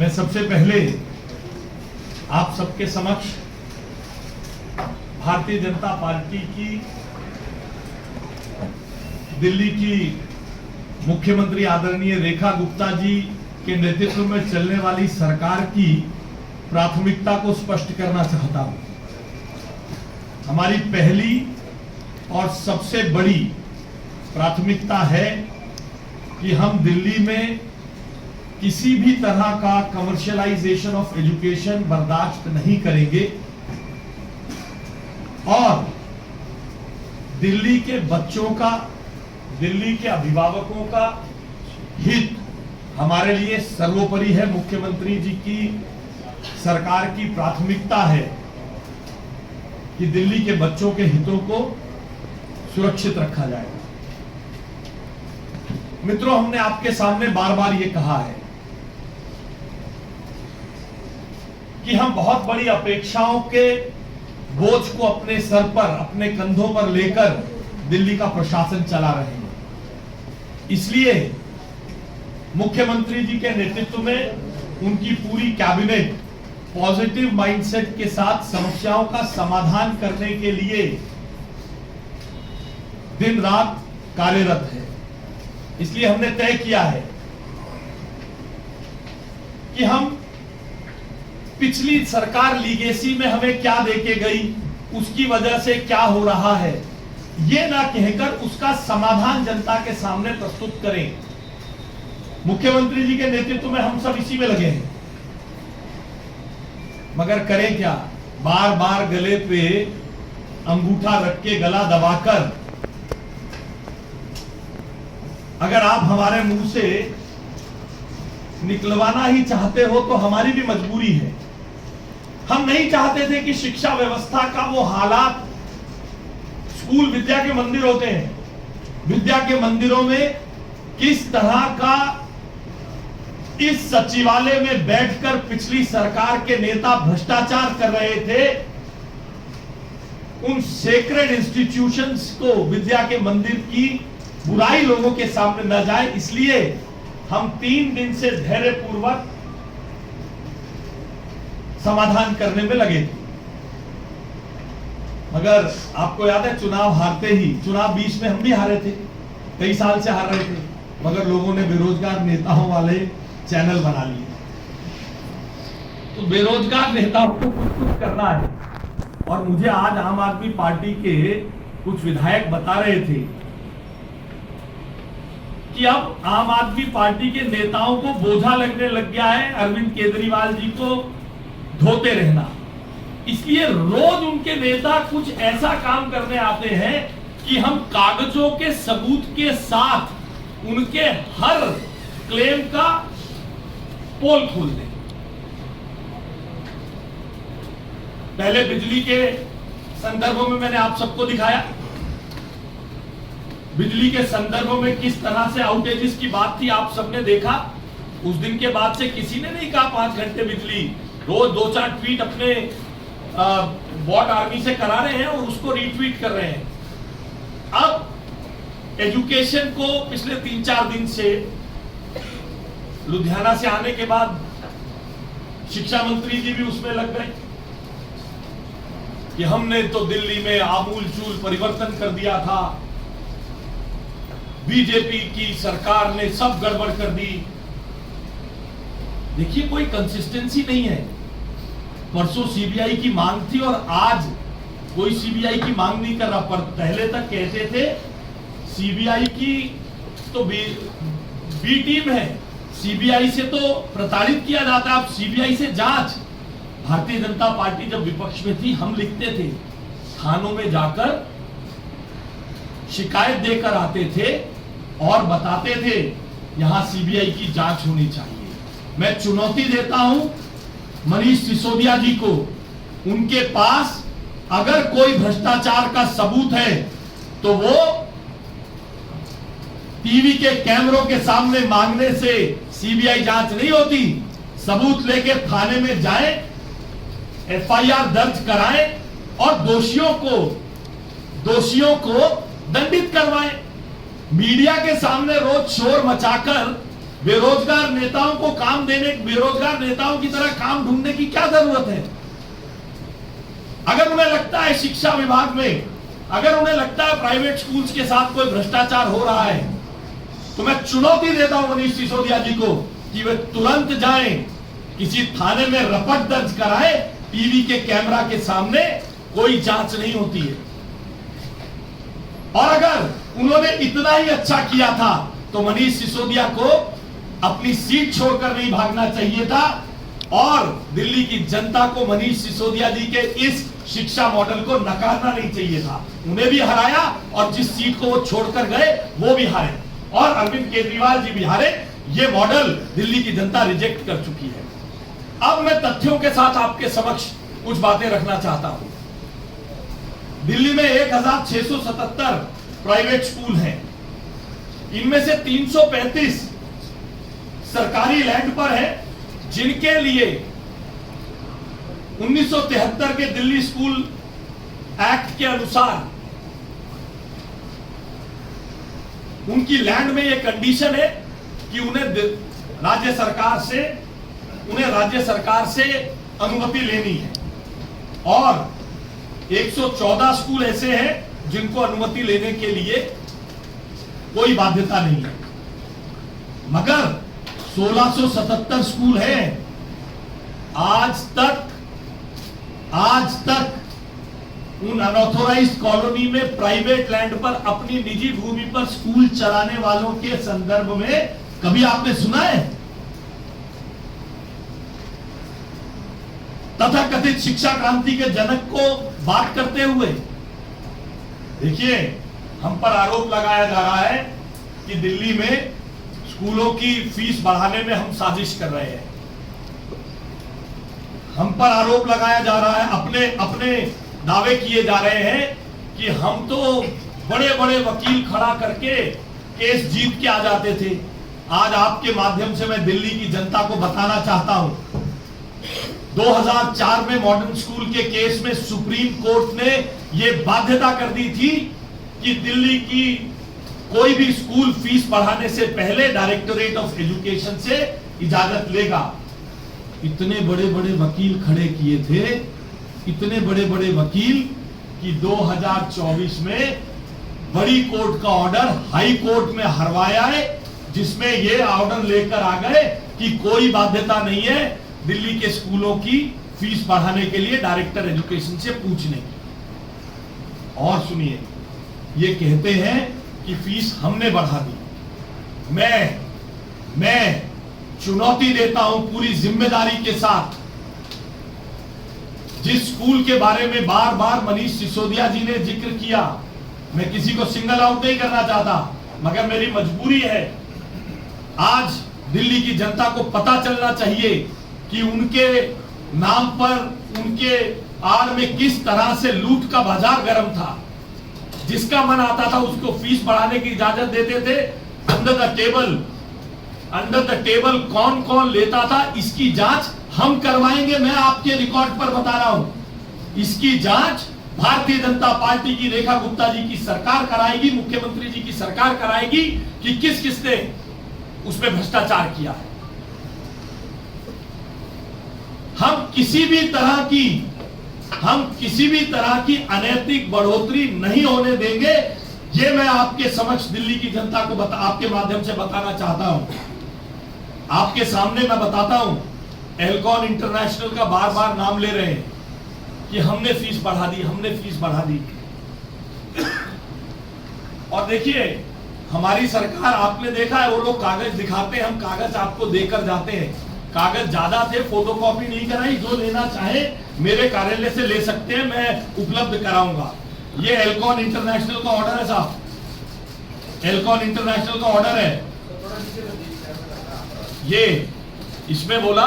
मैं सबसे पहले आप सबके समक्ष भारतीय जनता पार्टी की दिल्ली की मुख्यमंत्री आदरणीय रेखा गुप्ता जी के नेतृत्व में चलने वाली सरकार की प्राथमिकता को स्पष्ट करना चाहता हूं। हमारी पहली और सबसे बड़ी प्राथमिकता है कि हम दिल्ली में किसी भी तरह का कमर्शियलाइजेशन ऑफ एजुकेशन बर्दाश्त नहीं करेंगे और दिल्ली के बच्चों का, दिल्ली के अभिभावकों का हित हमारे लिए सर्वोपरि है। मुख्यमंत्री जी की सरकार की प्राथमिकता है कि दिल्ली के बच्चों के हितों को सुरक्षित रखा जाएगा। मित्रों, हमने आपके सामने बार बार ये कहा है कि हम बहुत बड़ी अपेक्षाओं के बोझ को अपने सर पर, अपने कंधों पर लेकर दिल्ली का प्रशासन चला रहे हैं। इसलिए मुख्यमंत्री जी के नेतृत्व में उनकी पूरी कैबिनेट पॉजिटिव माइंडसेट के साथ समस्याओं का समाधान करने के लिए दिन रात कार्यरत है। इसलिए हमने तय किया है कि हम पिछली सरकार लीगेसी में हमें क्या देके गई, उसकी वजह से क्या हो रहा है, ये ना कहकर उसका समाधान जनता के सामने प्रस्तुत करें। मुख्यमंत्री जी के नेतृत्व में हम सब इसी में लगे हैं, मगर करें क्या? बार बार गले पे अंगूठा रख के गला दबाकर अगर आप हमारे मुंह से निकलवाना ही चाहते हो तो हमारी भी मजबूरी है। हम नहीं चाहते थे कि शिक्षा व्यवस्था का वो हालात, स्कूल विद्या के मंदिर होते हैं, विद्या के मंदिरों में किस तरह का इस सचिवालय में बैठकर पिछली सरकार के नेता भ्रष्टाचार कर रहे थे, उन सेक्रेड इंस्टीट्यूशंस को, विद्या के मंदिर की बुराई लोगों के सामने न जाए, इसलिए हम 3 दिन से धैर्यपूर्वक समाधान करने में लगे थे। मगर आपको याद है, चुनाव हारते ही, चुनाव 20 में हम भी हारे थे, कई साल से हार रहे थे, मगर लोगों ने बेरोजगार नेताओं वाले चैनल बना लिए। तो बेरोजगार नेताओं को कुछ करना है। और मुझे आज आम आदमी पार्टी के कुछ विधायक बता रहे थे कि अब आम आदमी पार्टी के नेताओं को बोझा लगने लग गया है अरविंद केजरीवाल जी को धोते रहना। इसलिए रोज उनके नेता कुछ ऐसा काम करने आते हैं कि हम कागजों के सबूत के साथ उनके हर क्लेम का पोल खोल दें। पहले बिजली के संदर्भों में मैंने आप सबको दिखाया, बिजली के संदर्भों में किस तरह से आउटेजेस की बात थी, आप सबने देखा। उस दिन के बाद से किसी ने नहीं कहा 5 घंटे बिजली, रोज 2-4 ट्वीट अपने बॉट आर्मी से करा रहे हैं और उसको रीट्वीट कर रहे हैं। अब एजुकेशन को पिछले 3-4 दिन से लुधियाना से आने के बाद शिक्षा मंत्री जी भी उसमें लग गए कि हमने तो दिल्ली में आमूल चूल परिवर्तन कर दिया था, बीजेपी की सरकार ने सब गड़बड़ कर दी। देखिए, कोई कंसिस्टेंसी नहीं है। परसों सीबीआई की मांग थी और आज कोई सीबीआई की मांग नहीं कर रहा, पर पहले तक कहते थे सीबीआई की तो बी टीम है, सीबीआई से तो प्रताड़ित किया जाता है, अब सीबीआई से जांच। भारतीय जनता पार्टी जब विपक्ष में थी, हम लिखते थे, थानों में जाकर शिकायत देकर आते थे और बताते थे यहां सीबीआई की जांच होनी चाहिए। मैं चुनौती देता हूं मनीष सिसोदिया जी को, उनके पास अगर कोई भ्रष्टाचार का सबूत है तो वो टीवी के कैमरों के सामने मांगने से सीबीआई जांच नहीं होती। सबूत लेके थाने में जाएं, एफआईआर दर्ज कराएं और दोषियों को दंडित करवाएं। मीडिया के सामने रोज शोर मचाकर बेरोजगार नेताओं को काम देने, बेरोजगार नेताओं की तरह काम ढूंढने की क्या जरूरत है? अगर उन्हें लगता है शिक्षा विभाग में, अगर उन्हें लगता है प्राइवेट स्कूल्स के साथ कोई भ्रष्टाचार हो रहा है, तो मैं चुनौती देता हूं मनीष सिसोदिया जी को कि वे तुरंत जाएं, किसी थाने में रपट दर्ज कराएं, टीवी के कैमरा के सामने, कोई जांच नहीं होती है। और अगर उन्होंने इतना ही अच्छा किया था तो मनीष सिसोदिया को अपनी सीट छोड़कर नहीं भागना चाहिए था और दिल्ली की जनता को मनीष सिसोदिया जी के इस शिक्षा मॉडल को नकारना नहीं चाहिए था। उन्हें भी हराया और जिस सीट को वो छोड़कर गए वो भी हारे और अरविंद केजरीवाल जी भी हारे। ये मॉडल दिल्ली की जनता रिजेक्ट कर चुकी है। अब मैं तथ्यों के साथ आपके समक्ष कुछ बातें रखना चाहता हूं। दिल्ली में 1677 प्राइवेट स्कूल हैं, इनमें से 335 सरकारी लैंड पर है, जिनके लिए 1973 के दिल्ली स्कूल एक्ट के अनुसार उनकी लैंड में यह कंडीशन है कि उन्हें राज्य सरकार से अनुमति लेनी है और 114 स्कूल ऐसे हैं जिनको अनुमति लेने के लिए कोई बाध्यता नहीं है, मगर 1677 स्कूल हैं। आज तक उन अनऑथोराइज्ड कॉलोनी में प्राइवेट लैंड पर अपनी निजी भूमि पर स्कूल चलाने वालों के संदर्भ में कभी आपने सुना है? तथाकथित शिक्षा क्रांति के जनक को बात करते हुए देखिए, हम पर आरोप लगाया जा रहा है कि दिल्ली में स्कूलों की फीस बढ़ाने में हम साजिश कर रहे हैं। हम पर आरोप लगाया जा रहा है, अपने दावे किए जा रहे हैं कि हम तो बड़े बड़े वकील खड़ा करके केस जीत के आ जाते थे। आज आपके माध्यम से मैं दिल्ली की जनता को बताना चाहता हूं, 2004 में मॉडर्न स्कूल के केस में सुप्रीम कोर्ट ने यह बाध्यता कर दी थी कि दिल्ली की कोई भी स्कूल फीस बढ़ाने से पहले डायरेक्टोरेट ऑफ एजुकेशन से इजाजत लेगा। इतने बड़े बड़े वकील खड़े किए थे, इतने बड़े बड़े वकील कि 2024 में बड़ी कोर्ट का ऑर्डर हाई कोर्ट में हरवाया है, जिसमें यह ऑर्डर लेकर आ गए कि कोई बाध्यता नहीं है दिल्ली के स्कूलों की फीस बढ़ाने के लिए डायरेक्टर एजुकेशन से पूछने की। और सुनिए, ये कहते हैं कि फीस हमने बढ़ा दी। मैं चुनौती देता हूं पूरी जिम्मेदारी के साथ, जिस स्कूल के बारे में बार बार मनीष सिसोदिया जी ने जिक्र किया, मैं किसी को सिंगल आउट नहीं करना चाहता, मगर मेरी मजबूरी है। आज दिल्ली की जनता को पता चलना चाहिए कि उनके नाम पर, उनके आड़ में किस तरह से लूट का बाजार गर्म था। जिसका मन आता था उसको फीस बढ़ाने की इजाजत देते थे। अंडर द टेबल कौन कौन लेता था, इसकी जांच हम करवाएंगे। मैं आपके रिकॉर्ड पर बता रहा हूं, इसकी जांच भारतीय जनता पार्टी की रेखा गुप्ता जी की सरकार कराएगी, मुख्यमंत्री जी की सरकार कराएगी कि किस किसने उसमें भ्रष्टाचार किया है। हम किसी भी तरह की अनैतिक बढ़ोतरी नहीं होने देंगे। ये मैं आपके समक्ष दिल्ली की जनता को आपके माध्यम से बताना चाहता हूं। आपके सामने मैं बताता हूं, एल्कॉन इंटरनेशनल का बार बार नाम ले रहे हैं कि हमने फीस बढ़ा दी, हमने फीस बढ़ा दी। और देखिए, हमारी सरकार, आपने देखा है, वो लोग कागज दिखाते हैं, हम कागज आपको देकर जाते हैं। कागज ज्यादा थे, फोटोकॉपी नहीं कराई। जो लेना चाहे मेरे कार्यालय से ले सकते हैं, मैं उपलब्ध कराऊंगा। ये एल्कॉन इंटरनेशनल का ऑर्डर है साहब, एल्कॉन इंटरनेशनल का ऑर्डर है ये। इसमें बोला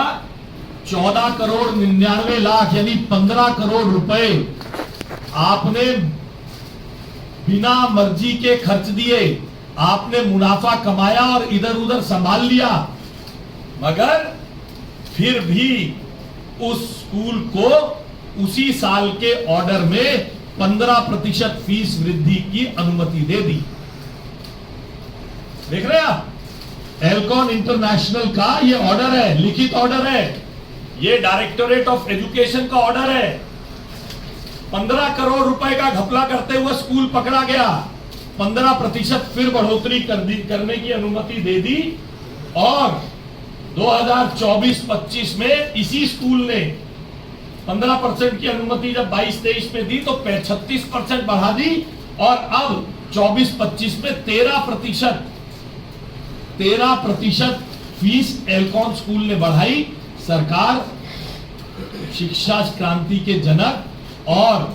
14 करोड़ 99 लाख यानी 15 करोड़ रुपए आपने बिना मर्जी के खर्च दिए, आपने मुनाफा कमाया और इधर उधर संभाल लिया, मगर फिर भी उस स्कूल को उसी साल के ऑर्डर में 15% फीस वृद्धि की अनुमति दे दी। देख रहे हैं आप, एल्कॉन इंटरनेशनल का ये ऑर्डर है, लिखित ऑर्डर है, ये डायरेक्टोरेट ऑफ एजुकेशन का ऑर्डर है। 15 करोड़ रुपए का घपला करते हुए स्कूल पकड़ा गया, 15% फिर बढ़ोतरी करने की अनुमति दे दी और 2024-25 में इसी स्कूल ने 15% की अनुमति जब 22-23 में दी तो 36% बढ़ा दी और अब 24-25 में 13% फीस एल्कॉन स्कूल ने बढ़ाई। सरकार शिक्षा क्रांति के जनक और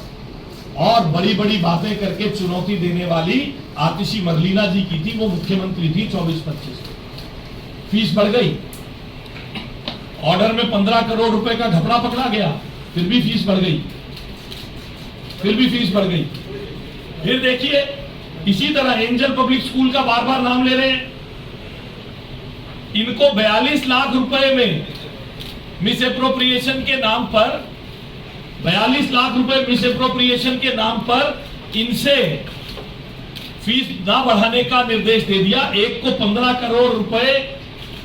बड़ी बड़ी बातें करके चुनौती देने वाली आतिशी मरलीना जी की थी, वो मुख्यमंत्री थी 24-25 में। फीस बढ़ गई, ऑर्डर में 15 करोड़ रुपए का घपला पकड़ा गया, फिर भी फीस बढ़ गई, फिर देखिए इसी तरह एंजल पब्लिक स्कूल का बार बार नाम ले रहे हैं। इनको 42 लाख रुपए में मिस एप्रोप्रिएशन के नाम पर 42 लाख रुपए मिस एप्रोप्रिएशन के नाम पर इनसे फीस ना बढ़ाने का निर्देश दे दिया। एक को 15 करोड़ रुपए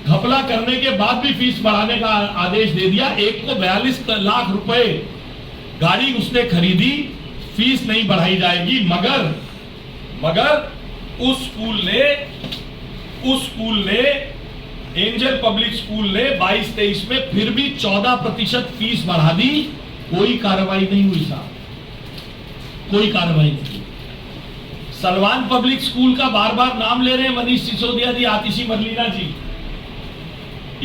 घपला करने के बाद भी फीस बढ़ाने का आदेश दे दिया। एक को 42 लाख रुपए गाड़ी उसने खरीदी, फीस नहीं बढ़ाई जाएगी। मगर उस स्कूल ने एंजल पब्लिक स्कूल ने 22-23 में फिर भी 14% फीस बढ़ा दी। कोई कार्रवाई नहीं हुई साहब, कोई कार्रवाई नहीं। सलवान पब्लिक स्कूल का बार बार नाम ले रहे हैं मनीष सिसोदिया जी, आतिशी मरलीना जी।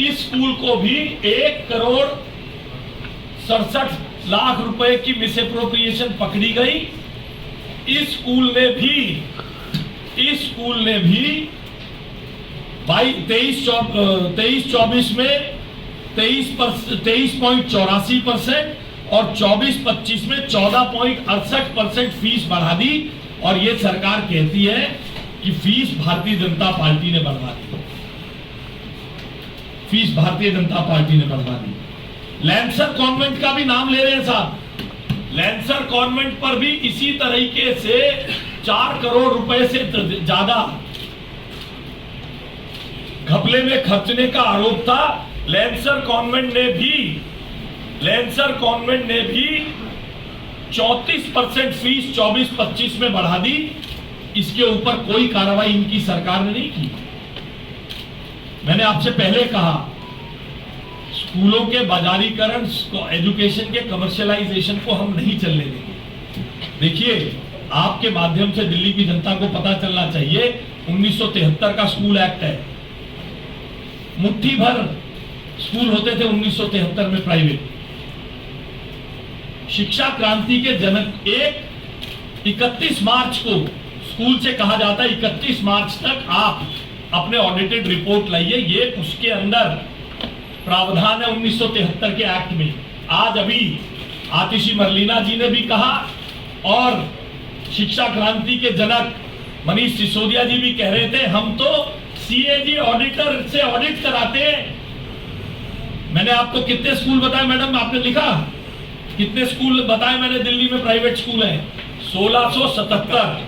इस स्कूल को भी 1 करोड़ 67 लाख रुपए की मिस एप्रोप्रिएशन पकड़ी गई। इस स्कूल ने भी 23-24 में 23.84% और 24-25 में 14.68% फीस बढ़ा दी। और ये सरकार कहती है कि फीस भारतीय जनता पार्टी ने बढ़वा दी, फीस भारतीय जनता पार्टी ने बढ़वा दी। लैंसर कॉन्वेंट का भी नाम ले रहे हैं साहब। लैंसर कॉन्वेंट पर भी इसी तरीके से 4 करोड़ रुपए से ज्यादा घपले में खर्चने का आरोप था। लैंसर कॉन्वेंट ने भी 34% फीस 24-25 में बढ़ा दी। इसके ऊपर कोई कार्रवाई इनकी सरकार ने नहीं की। मैंने आपसे पहले कहा, स्कूलों के बाजारीकरण, एजुकेशन के कमर्शियलाइजेशन को हम नहीं चलने देंगे। देखिए, आपके माध्यम से दिल्ली की जनता को पता चलना चाहिए, 1973 का स्कूल एक्ट है। मुट्ठी भर स्कूल होते थे 1973 में प्राइवेट। शिक्षा क्रांति के जनक 31 मार्च को स्कूल से कहा जाता है 31 मार्च तक आप अपने ऑडिटेड रिपोर्ट लाइए। ये उसके अंदर प्रावधान है 1973 के एक्ट में। आज अभी आतिशी मरलीना जी ने भी कहा और शिक्षा क्रांति के जनक मनीष सिसोदिया जी भी कह रहे थे, हम तो सीएजी ऑडिटर से ऑडिट कराते हैं। मैंने आपको कितने स्कूल बताए मैडम, आपने लिखा कितने स्कूल बताए मैंने दिल्ली में प्राइवेट स्कूल हैं? 1677।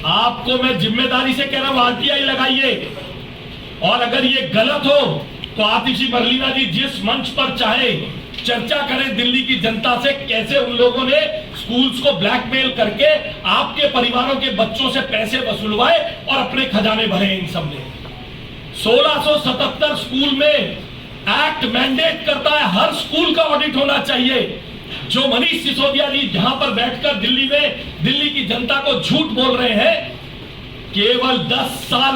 आपको मैं जिम्मेदारी से कह रहा हूं, आरटीआई लगाइए। और अगर ये गलत हो तो आतिशी मरलीना जी जिस मंच पर चाहे चर्चा करें दिल्ली की जनता से, कैसे उन लोगों ने स्कूल्स को ब्लैकमेल करके आपके परिवारों के बच्चों से पैसे वसूलवाए और अपने खजाने भरे। इन सब ने 1677 स्कूल में एक्ट मैंडेट करता है हर स्कूल का ऑडिट होना चाहिए। जो मनीष सिसोदिया जी जहां पर बैठकर दिल्ली की जनता को झूठ बोल रहे हैं, केवल 10 साल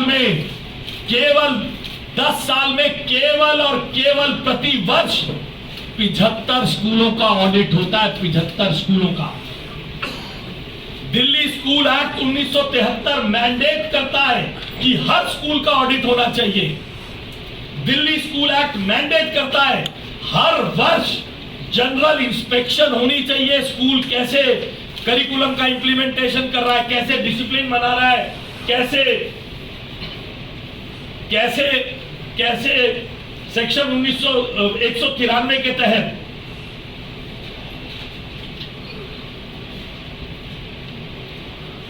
में केवल प्रति वर्ष 75 स्कूलों का ऑडिट होता है। 75 स्कूलों का। दिल्ली स्कूल एक्ट 1973 मैंडेट करता है कि हर स्कूल का ऑडिट होना चाहिए। दिल्ली स्कूल एक्ट मैंडेट करता है हर वर्ष जनरल इंस्पेक्शन होनी चाहिए। स्कूल कैसे करिकुलम का इंप्लीमेंटेशन कर रहा है, कैसे डिसिप्लिन बना रहा है, कैसे सेक्शन 193 के तहत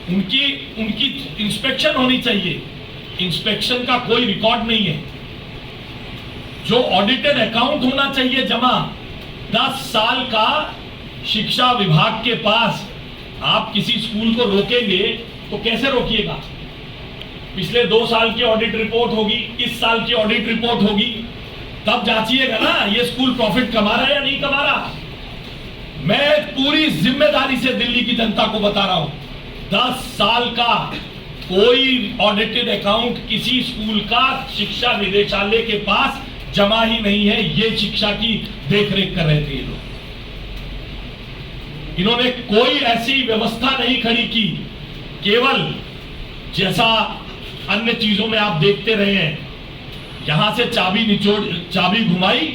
उनकी इंस्पेक्शन होनी चाहिए। इंस्पेक्शन का कोई रिकॉर्ड नहीं है। जो ऑडिटेड अकाउंट होना चाहिए जमा 10 साल का शिक्षा विभाग के पास, आप किसी स्कूल को रोकेंगे तो कैसे रोकिएगा? पिछले 2 साल की ऑडिट रिपोर्ट होगी, इस साल की ऑडिट रिपोर्ट होगी, तब जांचिएगा ना ये स्कूल प्रॉफिट कमा रहा है या नहीं कमा रहा। मैं पूरी जिम्मेदारी से दिल्ली की जनता को बता रहा हूं, 10 साल का कोई ऑडिटेड अकाउंट किसी स्कूल का शिक्षा निदेशालय के पास जमा ही नहीं है। ये शिक्षा की देखरेख कर रहे थे ये लोग। इन्होंने कोई ऐसी व्यवस्था नहीं खड़ी की, केवल जैसा अन्य चीजों में आप देखते रहे हैं, यहां से चाबी घुमाई,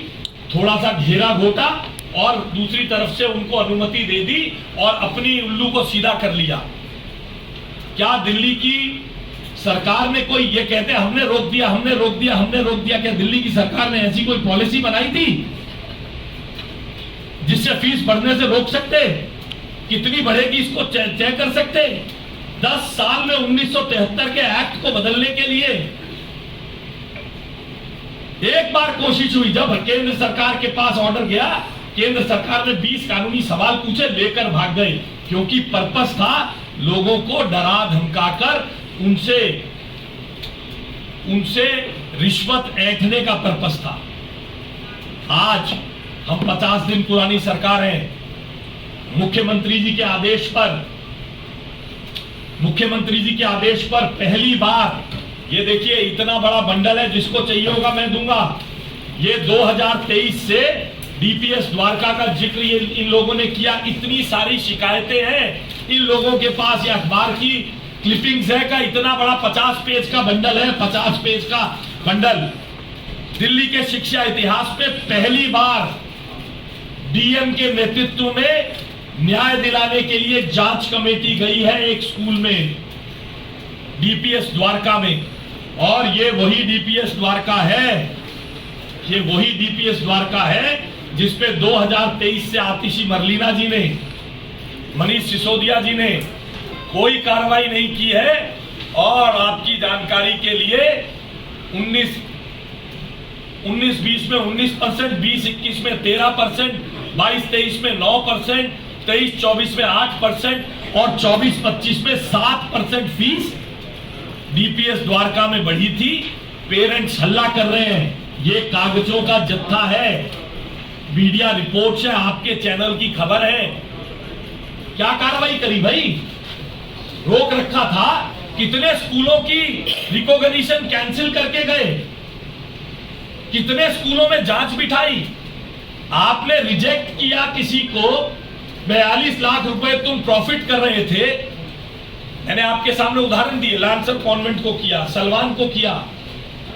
थोड़ा सा घेरा घोटा और दूसरी तरफ से उनको अनुमति दे दी और अपनी उल्लू को सीधा कर लिया। क्या दिल्ली की सरकार ने कोई ये कहते हैं हमने रोक दिया, हमने रोक दिया, हमने रोक दिया? क्या दिल्ली की सरकार ने ऐसी कोई पॉलिसी बनाई थी जिससे फीस बढ़ने से रोक सकते? कितनी बढ़ेगी इसको तय कर सकते? 10 साल में 1973 के एक्ट को बदलने के लिए एक बार कोशिश हुई। जब केंद्र सरकार के पास ऑर्डर गया, केंद्र सरकार ने 20 कानूनी सवाल पूछे, लेकर भाग गए, क्योंकि पर्पस था लोगों को डरा धमकाकर उनसे रिश्वत ऐंठने का पर्पस था। आज हम 50 दिन पुरानी सरकार है। मुख्यमंत्री जी के आदेश पर पहली बार, ये देखिए इतना बड़ा बंडल है, जिसको चाहिए होगा मैं दूंगा। ये 2023 से डीपीएस द्वारका का जिक्र ये इन लोगों ने किया। इतनी सारी शिकायतें हैं इन लोगों के पास, ये अखबार की क्लिपिंग्स है का इतना बड़ा 50 पेज का बंडल है, 50 पेज का बंडल। दिल्ली के शिक्षा इतिहास में पहली बार डीएम के नेतृत्व में न्याय दिलाने के लिए जांच कमेटी गई है एक स्कूल में, डीपीएस द्वारका में। और ये वही डीपीएस द्वारका है, जिसपे 2023 से आतिशी मरलीना जी ने, मनीष सिसोदिया जी ने कोई कार्रवाई नहीं की है। और आपकी जानकारी के लिए 19-20 में 19%, 20-21 में 13%, 22-23 में 9%, 23-24 में 8% और 24-25 में 7% फीस डीपीएस द्वारका में बढ़ी थी। पेरेंट्स हल्ला कर रहे हैं, ये कागजों का जत्था है, मीडिया रिपोर्ट्स है, आपके चैनल की खबर है। क्या कार्रवाई करी भाई? रोक रखा था। कितने स्कूलों की रिकॉग्निशन कैंसिल करके गए, कितने स्कूलों में जांच बिठाई। आपने रिजेक्ट किया किसी को, 42 लाख रुपए तुम प्रॉफिट कर रहे थे। मैंने आपके सामने उदाहरण दिए, लांसर कॉन्वेंट को किया, सलमान को किया।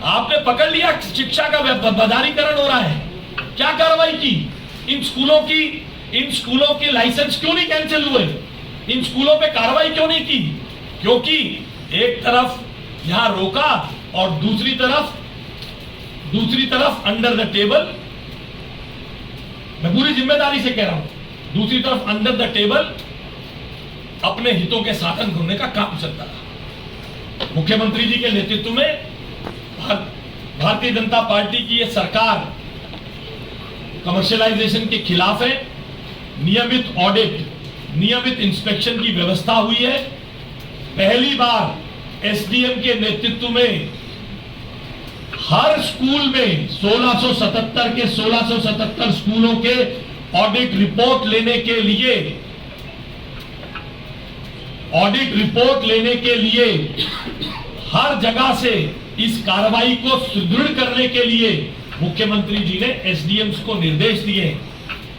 आपने पकड़ लिया शिक्षा का बाजारीकरण हो रहा है। क्या कार्रवाई की? इन स्कूलों के लाइसेंस क्यों नहीं कैंसिल हुए? इन स्कूलों पे कार्रवाई क्यों नहीं की? क्योंकि एक तरफ यहां रोका और दूसरी तरफ अंडर द टेबल, मैं पूरी जिम्मेदारी से कह रहा हूं, दूसरी तरफ अंडर द टेबल अपने हितों के साधन ढूंढने का काम चलता था। मुख्यमंत्री जी के नेतृत्व में भारतीय जनता पार्टी की यह सरकार कमर्शियलाइजेशन के खिलाफ है। नियमित ऑडिट, नियमित इंस्पेक्शन की व्यवस्था हुई है। पहली बार एसडीएम के नेतृत्व में हर स्कूल में 1677 स्कूलों के ऑडिट रिपोर्ट लेने के लिए हर जगह से इस कार्रवाई को सुदृढ़ करने के लिए मुख्यमंत्री जी ने एसडीएम्स को निर्देश दिए।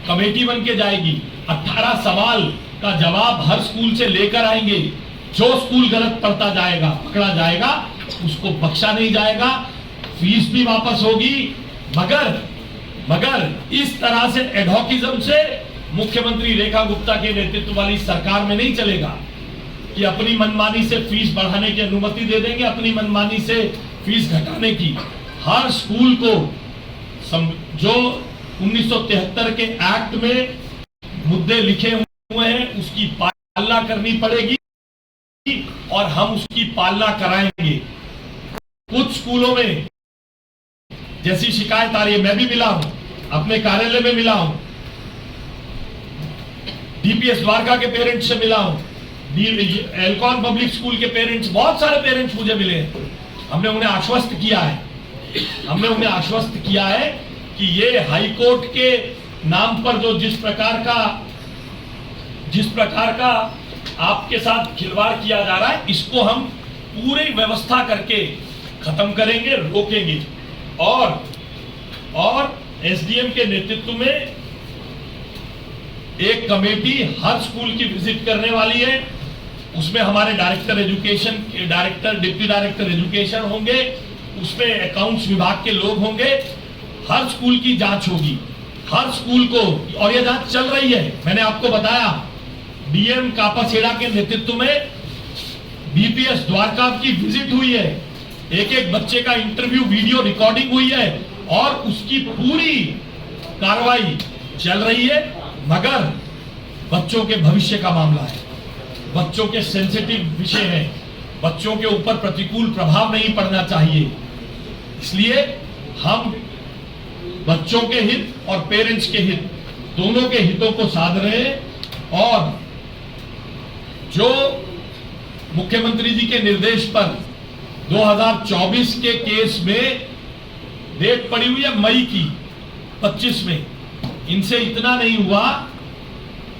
कमेटी बन के जाएगी, 18 सवाल का जवाब हर स्कूल से लेकर आएंगे। जो स्कूल गलत पकड़ा जाएगा उसको बख्शा नहीं जाएगा, फीस भी वापस होगी। मगर इस तरह से एडहॉकिज्म से मुख्यमंत्री रेखा गुप्ता के नेतृत्व वाली सरकार में नहीं चलेगा कि अपनी मनमानी से फीस बढ़ाने की अनुमति दे देंगे, अपनी मनमानी से फीस घटाने की। हर स्कूल को जो 1973 के एक्ट में मुद्दे लिखे हुए हैं उसकी पालना करनी पड़ेगी और हम उसकी पालना कराएंगे। कुछ स्कूलों में जैसी शिकायत आ रही है, मैं भी मिला हूं, अपने कार्यालय में मिला हूं, डीपीएस द्वारका के पेरेंट्स से मिला हूं, एल्कॉन पब्लिक स्कूल के पेरेंट्स, बहुत सारे पेरेंट्स मुझे मिले हैं। हमने उन्हें आश्वस्त किया है कि ये हाई कोर्ट के नाम पर जो जिस प्रकार का आपके साथ खिलवाड़ किया जा रहा है, इसको हम पूरी व्यवस्था करके खत्म करेंगे, रोकेंगे। और एसडीएम के नेतृत्व में एक कमेटी हर स्कूल की विजिट करने वाली है। उसमें हमारे director education, deputy director education होंगे, उसमें अकाउंट्स विभाग के लोग होंगे। हर स्कूल की जांच होगी, हर स्कूल को, और यह जांच चल रही है। मैंने आपको बताया डीएम कापासेड़ा के नेतृत्व में बीपीएस द्वारका की विजिट हुई है, एक बच्चे का इंटरव्यू वीडियो रिकॉर्डिंग हुई है और उसकी पूरी कार्रवाई चल रही है। मगर बच्चों के भविष्य का मामला है, बच्चों के सेंसिटिव विषय है, बच्चों के ऊपर प्रतिकूल प्रभाव नहीं पड़ना चाहिए। इसलिए हम बच्चों के हित और पेरेंट्स के हित, दोनों के हितों को साध रहे हैं। और जो मुख्यमंत्री जी के निर्देश पर 2024 के केस में डेट पड़ी हुई है मई की 25 में, इनसे इतना नहीं हुआ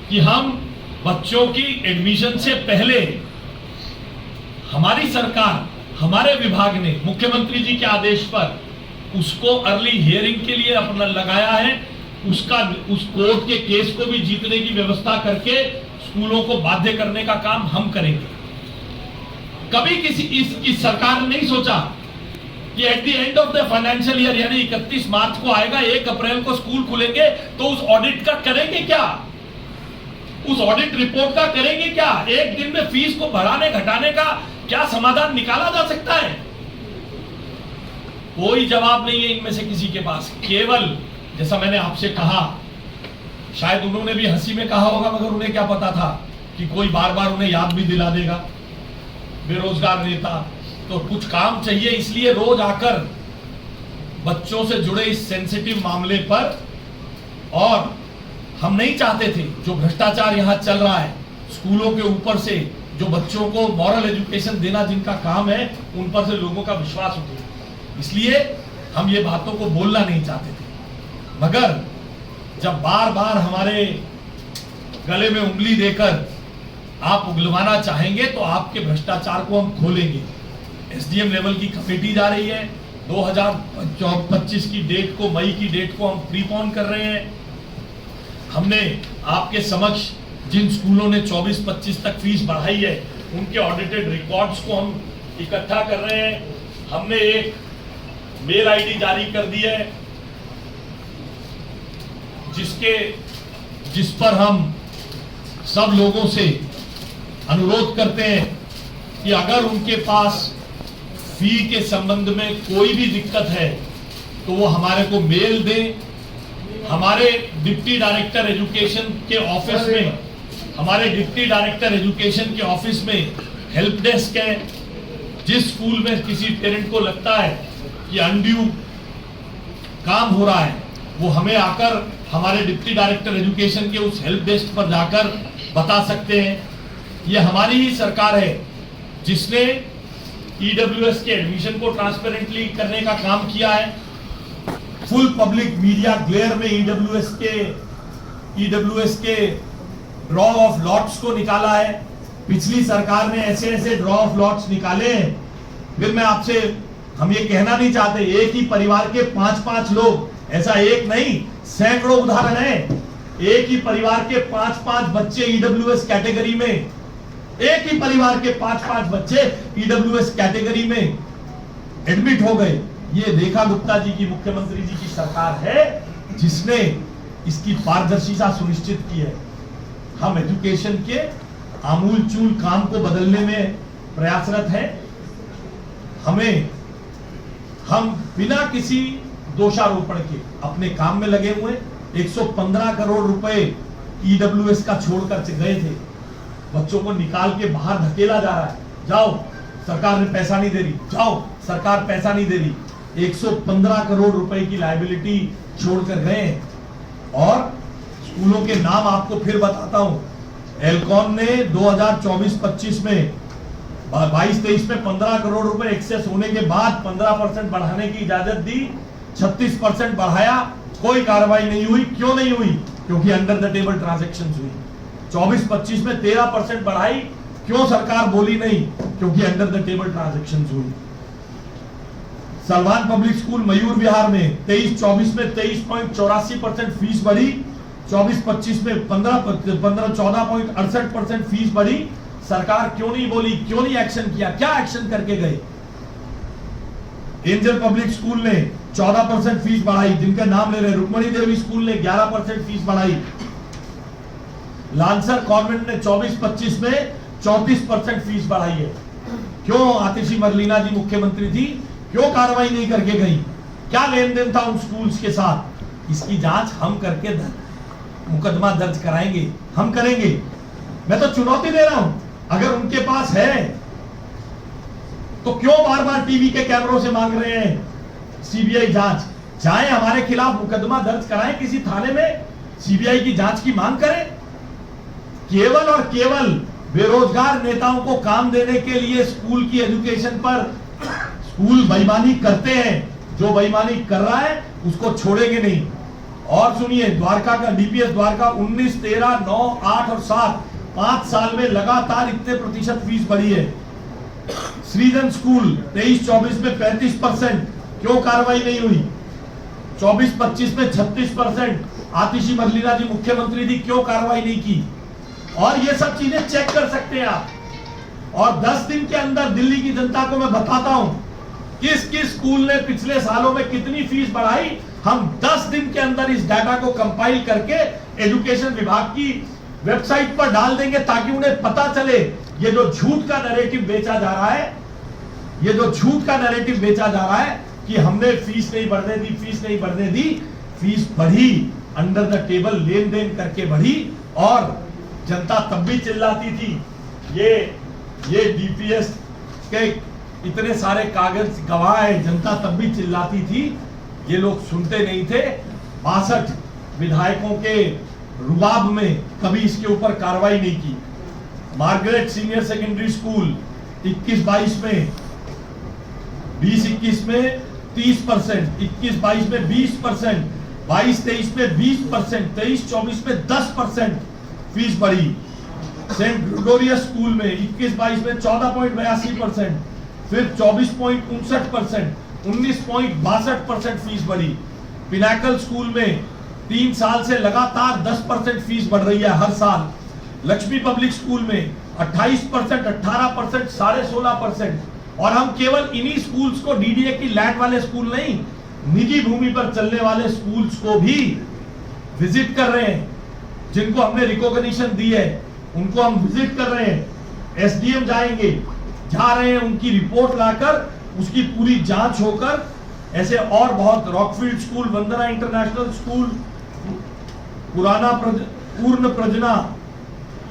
कि हम बच्चों की एडमिशन से पहले, हमारी सरकार, हमारे विभाग ने मुख्यमंत्री जी के आदेश पर उसको अर्ली हियरिंग के लिए अपना लगाया है। उस कोर्ट के केस को भी जीतने की व्यवस्था करके स्कूलों को बाध्य करने का काम हम करेंगे। कभी इस सरकार ने नहीं सोचा कि at the end of the financial year, यानी 31 मार्च को आएगा, 1 अप्रैल को स्कूल खुलेंगे, तो उस ऑडिट का करेंगे क्या, उस ऑडिट रिपोर्ट का करेंगे क्या, एक दिन में फीस को बढ़ाने घटाने का क्या समाधान निकाला जा सकता है? कोई जवाब नहीं है इनमें से किसी के पास। केवल जैसा मैंने आपसे कहा, शायद उन्होंने भी हंसी में कहा होगा, मगर उन्हें क्या पता था कि कोई बार बार उन्हें याद भी दिला देगा। बेरोजगार नेता, तो कुछ काम चाहिए, इसलिए रोज आकर बच्चों से जुड़े इस सेंसिटिव मामले पर, और हम नहीं चाहते थे जो भ्रष्टाचार यहां चल रहा है स्कूलों के ऊपर से, जो बच्चों को मॉरल एजुकेशन देना जिनका काम है, उन पर से लोगों का विश्वास उठे, इसलिए हम ये बातों को बोलना नहीं चाहते थे। मगर जब बार बार हमारे गले में उंगली देकर आप उगलवाना चाहेंगे, तो आपके भ्रष्टाचार को हम खोलेंगे। एसडीएम लेवल की कमेटी जा रही है, 2025 की डेट को, मई की डेट को हम प्रीपोन कर रहे हैं। हमने आपके समक्ष जिन स्कूलों ने 24-25 तक फीस बढ़ाई है, उनके ऑडिटेड रिकॉर्ड्स को हम इकट्ठा कर रहे हैं। हमने एक मेल आईडी जारी कर दी है, जिस पर हम सब लोगों से अनुरोध करते हैं कि अगर उनके पास फी के संबंध में कोई भी दिक्कत है तो वो हमारे को मेल दें। हमारे डिप्टी डायरेक्टर एजुकेशन के ऑफिस में, हेल्प डेस्क है। जिस स्कूल में किसी पेरेंट को लगता है कि अनड्यू काम हो रहा है, वो हमें आकर हमारे डिप्टी डायरेक्टर एजुकेशन के उस हेल्प डेस्क पर जाकर बता सकते हैं। ये हमारी ही सरकार है जिसने ईडब्ल्यूएस के एडमिशन को ट्रांसपेरेंटली करने का काम किया है। फुल पब्लिक मीडिया ग्लेयर में ईडब्ल्यूएस के ड्रॉ ऑफ लॉट्स को निकाला है। पिछली सरकार ने ऐसे ड्रॉ ऑफ लॉट्स निकाले हैं। फिर मैं आपसे, हम ये कहना नहीं चाहते एक ही परिवार के 5-5 लोग, ऐसा एक नहीं, सैकड़ों उदाहरण है। एक ही परिवार के 5-5 बच्चे ईडब्ल्यूएस कैटेगरी में, एक ही परिवार के 5-5 बच्चे ईडब्ल्यूएस कैटेगरी में एडमिट हो गए। ये रेखा गुप्ता जी की, मुख्यमंत्री जी की सरकार है जिसने इसकी पारदर्शिता सुनिश्चित की है। हम एजुकेशन के आमूलचूल काम को बदलने में प्रयासरत हैं। हम बिना किसी दोषारोपण के अपने काम में लगे हुए। 115 करोड़ रुपए ईडब्ल्यूएस का छोड़कर गए थे, बच्चों को निकाल के बाहर धकेला जा रहा है। जाओ, सरकार ने पैसा नहीं दे रही, जाओ सरकार पैसा नहीं दे रही। 115 करोड़ रुपए की लायबिलिटी छोड़कर गए हैं। और स्कूलों के नाम आपको फिर बताता हूं। एल्कॉन ने 2024-25 में 22-23 में 15 करोड़ रुपए एक्सेस होने के बाद 15% बढ़ाने की इजाजत दी, 36% बढ़ाया, कोई कार्रवाई नहीं हुई। क्यों नहीं हुई? क्योंकि अंडर द टेबल ट्रांजैक्शंस हुई। 24-25 में 13% बढ़ाई, क्यों सरकार बोली नहीं? क्योंकि अंडर द टेबल ट्रांजैक्शंस हुई। सलमान पब्लिक स्कूल मयूर विहार में 23-24 में 23.84% फीस बढ़ी, 24-25 में 14.68% फीस बढ़ी। सरकार क्यों नहीं बोली? क्यों नहीं एक्शन किया? क्या एक्शन करके गए? एंजल पब्लिक स्कूल ने 14% फीस बढ़ाई, जिनका नाम ले रहे। रुक्मणी देवी स्कूल ने 11% फीस बढ़ाई। लांसर कॉन्वेंट ने 24-25 में 34% फीस बढ़ाई है। क्यों? आतिशी मरलीना जी मुख्यमंत्री थी, क्यों कार्रवाई नहीं करके गई? क्या लेन देन था उन स्कूल्स के साथ? इसकी जांच हम करके मुकदमा दर्ज कराएंगे, हम करेंगे। मैं तो चुनौती दे रहा हूं, अगर उनके पास है तो क्यों बार बार टीवी के कैमरों से मांग रहे हैं सीबीआई जांच? जाएं, हमारे खिलाफ मुकदमा दर्ज कराएं किसी थाने में, सीबीआई की जांच की मांग करें। केवल और केवल बेरोजगार नेताओं को काम देने के लिए स्कूल की एजुकेशन पर स्कूल बेईमानी करते हैं। जो बेईमानी कर रहा है उसको छोड़ेंगे नहीं। और सुनिए, द्वारका का डीपीएस द्वारका 19, 13, 9, 8 और 7 5 साल में लगातार इतने प्रतिशत फीस बढ़ी है। सृजन स्कूल 23-24 में 35%, क्यों कार्रवाई नहीं हुई? 24-25 में 36%, आतिशी मरलीना जी मुख्यमंत्री थी, क्यों कार्रवाई नहीं की? और ये सब चीजें चेक कर सकते हैं आप। और 10 दिन के अंदर दिल्ली की जनता को मैं बताता हूं किस किस स्कूल ने पिछले सालों में कितनी फीस बढ़ाई। हम 10 दिन के अंदर इस डाटा को कंपाइल करके एजुकेशन विभाग की वेबसाइट पर डाल देंगे, ताकि उन्हें पता चले ये जो झूठ का नैरेटिव बेचा जा रहा है, ये जो झूठ का नैरेटिव बेचा जा रहा है कि हमने फीस नहीं बढ़ने दी, फीस नहीं बढ़ने दी। फीस बढ़ी, अंडर द टेबल लेन देन करके बढ़ी। और जनता तब भी चिल्लाती थी। ये डीपीएस के इतने सारे कागज गवाह है, जनता तब भी चिल्लाती थी। ये लोग सुनते नहीं थे। 62 विधायकों के रुबाब में कभी इसके ऊपर कार्रवाई नहीं की। मार्गरेट सीनियर सेकेंडरी स्कूल 21-22 में 20-21 में 30%, 21-22 में 20%, 22-23 में 20%, 23-24 में 10% फीस बढ़ी। सेंट ग्रेगोरियस स्कूल में 21-22 में 14.82%, फिर 24.59%, 19.62% फीस बढ़ी। पिनाकल स्कूल में 3 साल से लगातार 10% फीस बढ़ रही है हर साल। लक्ष्मी पब्लिक स्कूल में 28%, 18%, 16.5%। और हम केवल इन्हीं स्कूल्स को, डीडीए की लैंड वाले स्कूल नहीं, निजी भूमि पर चलने वाले स्कूल्स को भी विजिट कर रहे हैं। जिनको हमने रिकॉग्निशन दी है उनको हम विजिट कर रहे हैं। एसडीएम जाएंगे, जा रहे हैं, उनकी रिपोर्ट लाकर उसकी पूरी जांच होकर, ऐसे और बहुत, रॉकफील्ड स्कूल, वंदना इंटरनेशनल स्कूल, पूर्ण प्रजना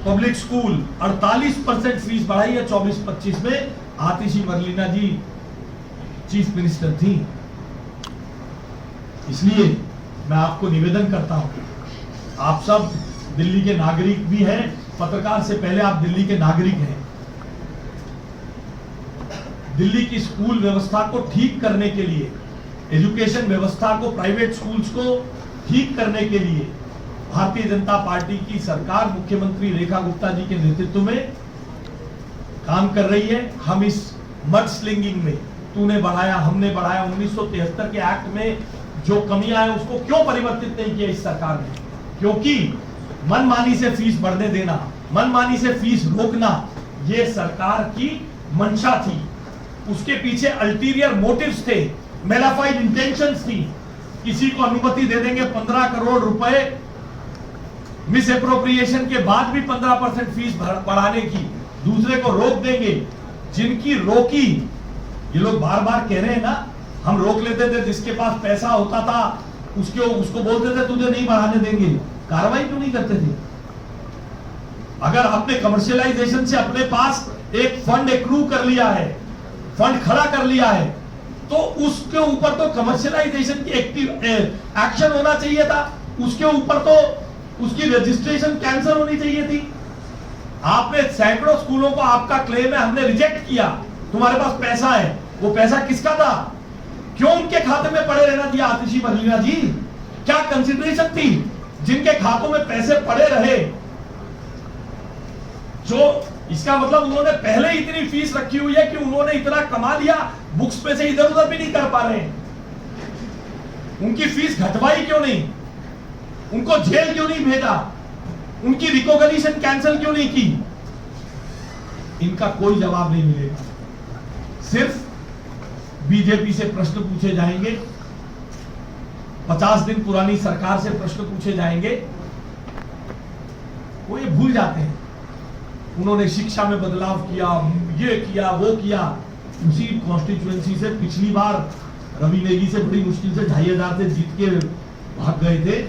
पब्लिक स्कूल 48% फीस बढ़ाई है 24-25 में। आतिशी मरलीना जी चीफ मिनिस्टर थी। इसलिए मैं आपको निवेदन करता हूं, आप सब दिल्ली के नागरिक भी हैं, पत्रकार से पहले आप दिल्ली के नागरिक हैं। दिल्ली की स्कूल व्यवस्था को ठीक करने के लिए, एजुकेशन व्यवस्था को, प्राइवेट स्कूल्स को ठीक करने के लिए भारतीय जनता पार्टी की सरकार मुख्यमंत्री रेखा गुप्ता जी के नेतृत्व में काम कर रही है। हम इस मड स्लिंगिंग में, तूने बढ़ाया हमने बढ़ाया, 1973 के एक्ट में जो कमियां हैं उसको क्यों परिवर्तित नहीं किया इस सरकार ने? क्योंकि मनमानी से फीस बढ़ने देना, मनमानी से फीस रोकना, ये सरकार की मंशा थी। उसके पीछे अल्टीरियर मोटिव्स थे, मेलाफाइड इंटेंशंस थी। किसी को अनुमति दे देंगे 15 करोड़ रुपए मिस एप्रोप्रिएशन के बाद भी 15% फीस बढ़ाने की, दूसरे को रोक देंगे। जिनकी रोकी, ये लोग बार बार कह रहे हैं ना, हम रोक लेते थे, जिसके पास पैसा होता था उसको बोलते थे तुझे नहीं बढ़ाने देंगे। कार्रवाई क्यों नहीं करते थे? अगर आपने कमर्शियलाइजेशन से अपने पास एक फंड एक्रू कर लिया है, फंड खड़ा कर लिया है, तो उसके ऊपर तो कमर्शियलाइजेशन की एक्शन होना चाहिए था, उसके ऊपर तो उसकी रजिस्ट्रेशन कैंसिल होनी चाहिए थी। आपने सैकड़ों स्कूलों को आपका क्लेम है हमने रिजेक्ट किया, तुम्हारे पास पैसा है, वो पैसा किसका था? क्यों उनके खाते में पड़े रहना दिया आतिशी मरलीना जी? क्या कंसिडरेशन थी? जिनके खातों में पैसे पड़े रहे, जो इसका मतलब उन्होंने पहले इतनी फीस रखी हुई है कि उन्होंने इतना कमा लिया, बुक्स में से इधर उधर भी नहीं कर पा रहे। उनकी फीस घटवाई क्यों नहीं? उनको जेल क्यों नहीं भेजा? उनकी रिकॉग्निशन कैंसिल क्यों नहीं की? इनका कोई जवाब नहीं मिलेगा। सिर्फ बीजेपी से प्रश्न पूछे जाएंगे, 50 दिन पुरानी सरकार से प्रश्न पूछे जाएंगे। वो ये भूल जाते हैं उन्होंने शिक्षा में बदलाव किया, ये किया, वो किया। उसी कॉन्स्टिट्यूएंसी से पिछली बार रवि नेगी से बड़ी मुश्किल से 2500 से जीत के भाग गए थे,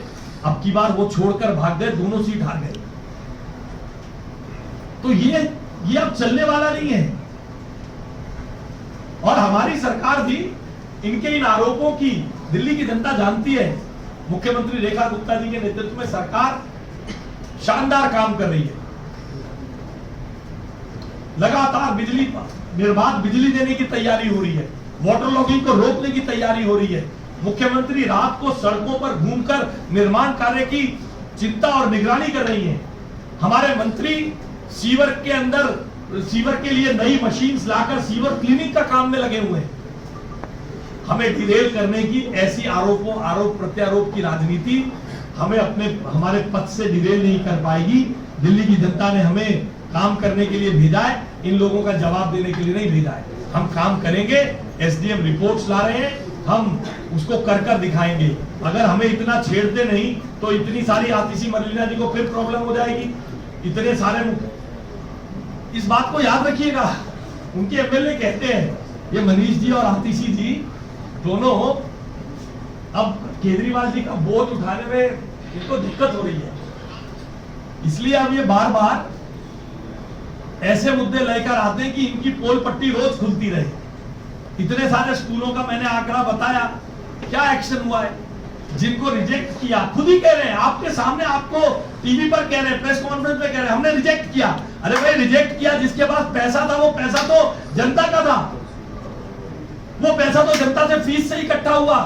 अब की बार वो छोड़कर भाग गए, दोनों सीट हार गए। तो ये अब चलने वाला नहीं है। और हमारी सरकार भी इनके इन आरोपों की दिल्ली की जनता जानती है। मुख्यमंत्री रेखा गुप्ता जी के नेतृत्व में सरकार शानदार काम कर रही है, लगातार निर्बाध बिजली देने की तैयारी हो रही है, वाटर लॉगिंग को रोकने की तैयारी हो रही है। मुख्यमंत्री रात को सड़कों पर घूमकर निर्माण कार्य की चिंता और निगरानी कर रही है। हमारे मंत्री सीवर के अंदर सीवर के लिए नई मशीन्स लाकर सीवर क्लीनिंग का काम में लगे हुए हैं। हमें डिरेल करने की ऐसी आरोप प्रत्यारोप की राजनीति हमारे पद से डिरेल नहीं कर पाएगी। दिल्ली की जनता ने हमें काम करने के लिए भेजा है, इन लोगों का जवाब देने के लिए नहीं भेजा है। हम काम करेंगे, एसडीएम रिपोर्ट्स ला रहे हैं, हम उसको कर दिखाएंगे। अगर हमें इतना छेड़ते नहीं तो इतनी सारी आतिशी मरलीना जी को फिर प्रॉब्लम हो जाएगी। इतने सारे इस बात को याद रखिएगा। उनके एमएलए कहते हैं, ये मनीष जी और आतिशी जी दोनों अब केजरीवाल जी का बोझ उठाने में इनको दिक्कत हो रही है, इसलिए अब ये बार बार ऐसे मुद्दे लेकर आते हैं कि इनकी पोल पट्टी रोज खुलती रहे। इतने सारे स्कूलों का मैंने आंकड़ा बताया, क्या एक्शन हुआ है? जिनको रिजेक्ट किया, खुद ही कह रहे हैं आपके सामने, आपको टीवी पर कह रहे हैं, प्रेस कॉन्फ्रेंस में कह रहे हैं हमने रिजेक्ट किया। अरे भाई रिजेक्ट किया, जिसके पास पैसा था वो पैसा तो जनता का था, वो पैसा तो जनता से फीस से इकट्ठा हुआ।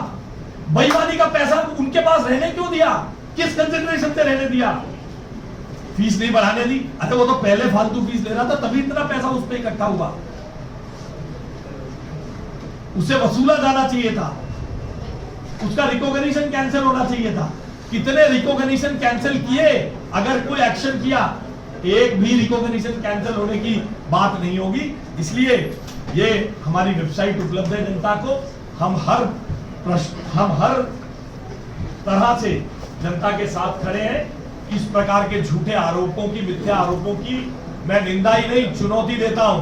बेईमानी का पैसा उनके पास रहने क्यों दिया? किस कंसिडरेशन से रहने दिया? फीस नहीं बढ़ाने दी। अरे वो तो पहले फालतू फीस ले रहा था, तभी इतना पैसा उस पर इकट्ठा हुआ। उसे वसूला जाना चाहिए था, उसका रिकॉग्निशन कैंसिल होना चाहिए था। कितने रिकॉग्निशन कैंसिल किए? अगर कोई एक्शन किया, एक भी रिकॉग्निशन कैंसिल होने की बात नहीं होगी। इसलिए ये हमारी वेबसाइट उपलब्ध है जनता को। हम हर तरह से जनता के साथ खड़े हैं। इस प्रकार के झूठे आरोपों की, मिथ्या आरोपों की मैं निंदा ही नहीं, चुनौती देता हूं।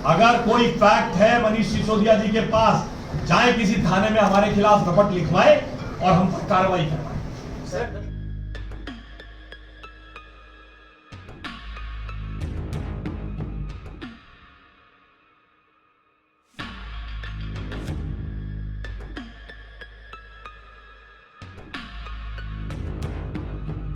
अगर कोई फैक्ट है मनीष सिसोदिया जी के पास, जाए किसी थाने में हमारे खिलाफ रपट लिखवाए और हम पर कार्रवाई करवाएं।